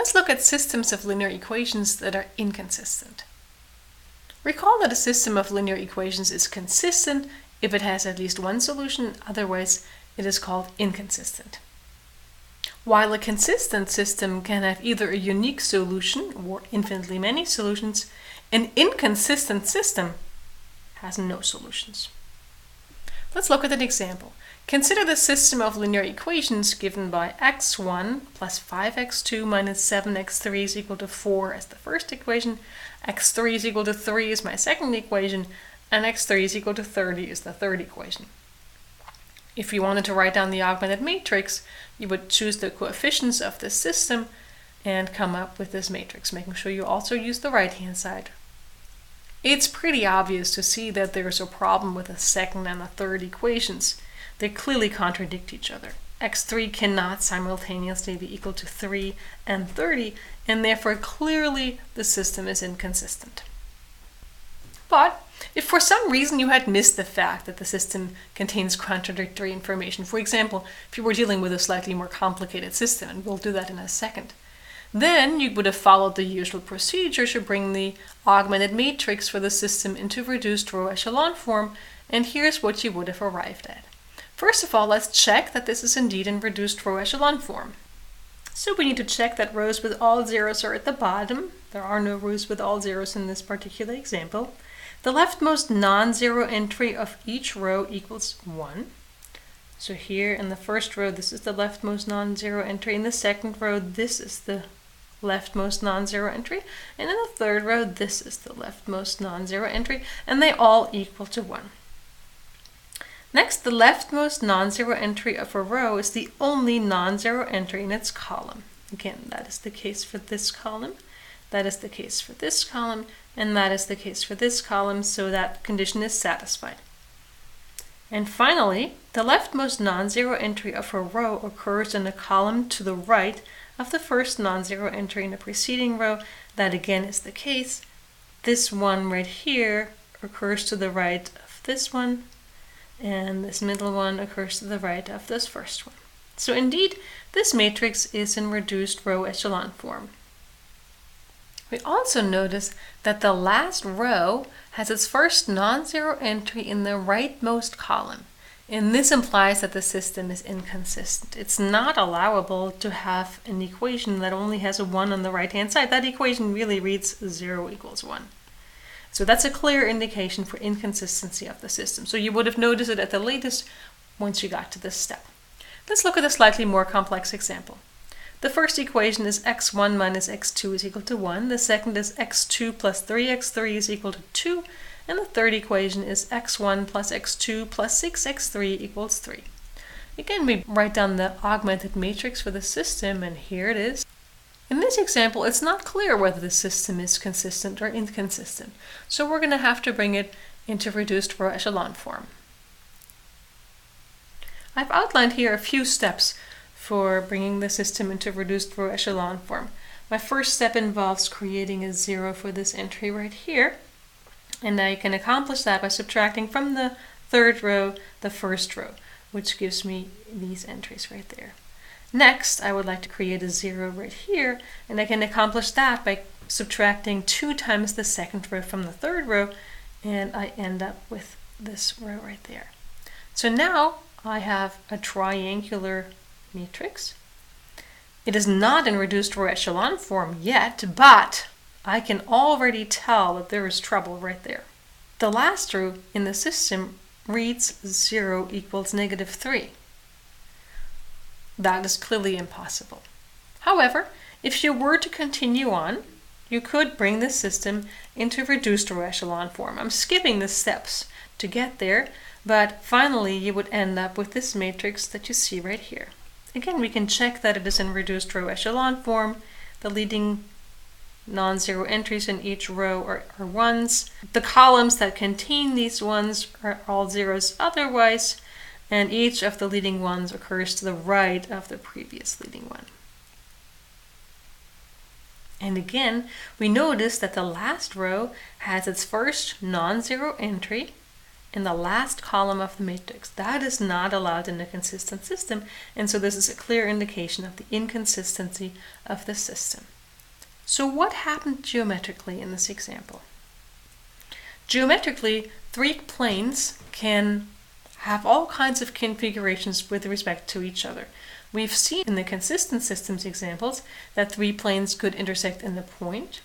Let's look at systems of linear equations that are inconsistent. Recall that a system of linear equations is consistent if it has at least one solution, otherwise it is called inconsistent. While a consistent system can have either a unique solution or infinitely many solutions, an inconsistent system has no solutions. Let's look at an example. Consider the system of linear equations given by x1 plus 5x2 minus 7x3 is equal to 4 as the first equation, x3 is equal to 3 is my second equation, and x3 is equal to 30 is the third equation. If you wanted to write down the augmented matrix, you would choose the coefficients of this system and come up with this matrix, making sure you also use the right-hand side. It's pretty obvious to see that there's a problem with the second and the third equations. They clearly contradict each other. x3 cannot simultaneously be equal to 3 and 30, and therefore clearly the system is inconsistent. But if for some reason you had missed the fact that the system contains contradictory information, for example, if you were dealing with a slightly more complicated system, and we'll do that in a second, then you would have followed the usual procedure to bring the augmented matrix for the system into reduced row echelon form, and here's what you would have arrived at. First of all, let's check that this is indeed in reduced row echelon form. So we need to check that rows with all zeros are at the bottom. There are no rows with all zeros in this particular example. The leftmost non-zero entry of each row equals 1. So here in the first row, this is the leftmost non-zero entry. In the second row, this is the leftmost non-zero entry. And in the third row, this is the leftmost non-zero entry. And they all equal to 1. Next, the leftmost non-zero entry of a row is the only non-zero entry in its column. Again, that is the case for this column, that is the case for this column, and that is the case for this column, so that condition is satisfied. And finally, the leftmost non-zero entry of a row occurs in the column to the right of the first non-zero entry in the preceding row. That again is the case. This one right here occurs to the right of this one, and this middle one occurs to the right of this first one. So indeed, this matrix is in reduced row echelon form. We also notice that the last row has its first non-zero entry in the rightmost column, and this implies that the system is inconsistent. It's not allowable to have an equation that only has a 1 on the right-hand side. That equation really reads 0 equals 1. So that's a clear indication for inconsistency of the system. So you would have noticed it at the latest once you got to this step. Let's look at a slightly more complex example. The first equation is x1 minus x2 is equal to 1. The second is x2 plus 3x3 is equal to 2. And the third equation is x1 plus x2 plus 6x3 equals 3. Again, we write down the augmented matrix for the system, and here it is. In this example, it's not clear whether the system is consistent or inconsistent, so we're going to have to bring it into reduced row echelon form. I've outlined here a few steps for bringing the system into reduced row echelon form. My first step involves creating a 0 for this entry right here, and now you can accomplish that by subtracting from the third row the first row, which gives me these entries right there. Next, I would like to create a 0 right here, and I can accomplish that by subtracting 2 times the second row from the third row, and I end up with this row right there. So now I have a triangular matrix. It is not in reduced row echelon form yet, but I can already tell that there is trouble right there. The last row in the system reads 0 equals negative 3. That is clearly impossible. However, if you were to continue on, you could bring the system into reduced row echelon form. I'm skipping the steps to get there, but finally you would end up with this matrix that you see right here. Again, we can check that it is in reduced row echelon form. The leading non-zero entries in each row are 1s. The columns that contain these 1s are all zeros otherwise, and each of the leading 1s occurs to the right of the previous leading one. And again, we notice that the last row has its first non-zero entry in the last column of the matrix. That is not allowed in a consistent system, and so this is a clear indication of the inconsistency of the system. So what happened geometrically in this example? Geometrically, three planes can have all kinds of configurations with respect to each other. We've seen in the consistent systems examples that three planes could intersect in the point,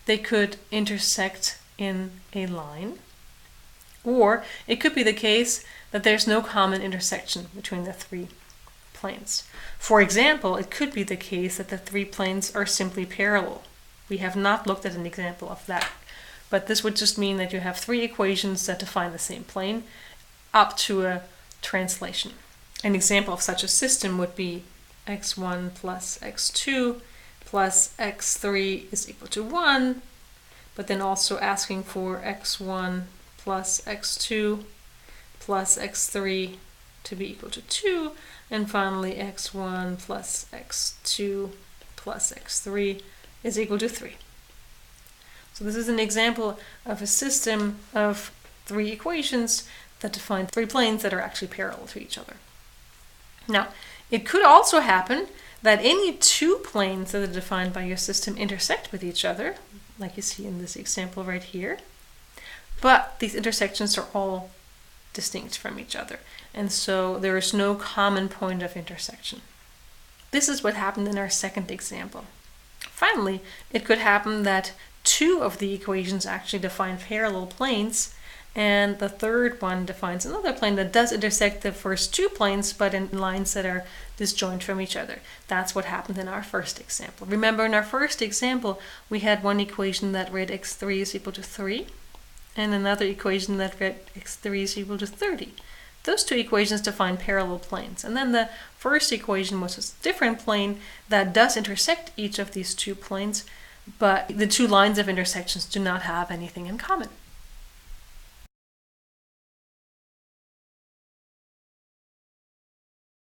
they could intersect in a line, or it could be the case that there's no common intersection between the three planes. For example, it could be the case that the three planes are simply parallel. We have not looked at an example of that, but this would just mean that you have three equations that define the same plane up to a translation. An example of such a system would be x1 plus x2 plus x3 is equal to 1, but then also asking for x1 plus x2 plus x3 to be equal to 2, and finally x1 plus x2 plus x3 is equal to 3. So this is an example of a system of three equations that define three planes that are actually parallel to each other. Now, it could also happen that any two planes that are defined by your system intersect with each other, like you see in this example right here, but these intersections are all distinct from each other, and so there is no common point of intersection. This is what happened in our second example. Finally, it could happen that two of the equations actually define parallel planes, and the third one defines another plane that does intersect the first two planes, but in lines that are disjoint from each other. That's what happened in our first example. Remember, in our first example, we had one equation that read x3 is equal to 3, and another equation that read x3 is equal to 30. Those two equations define parallel planes. And then the first equation was a different plane that does intersect each of these two planes, but the two lines of intersections do not have anything in common.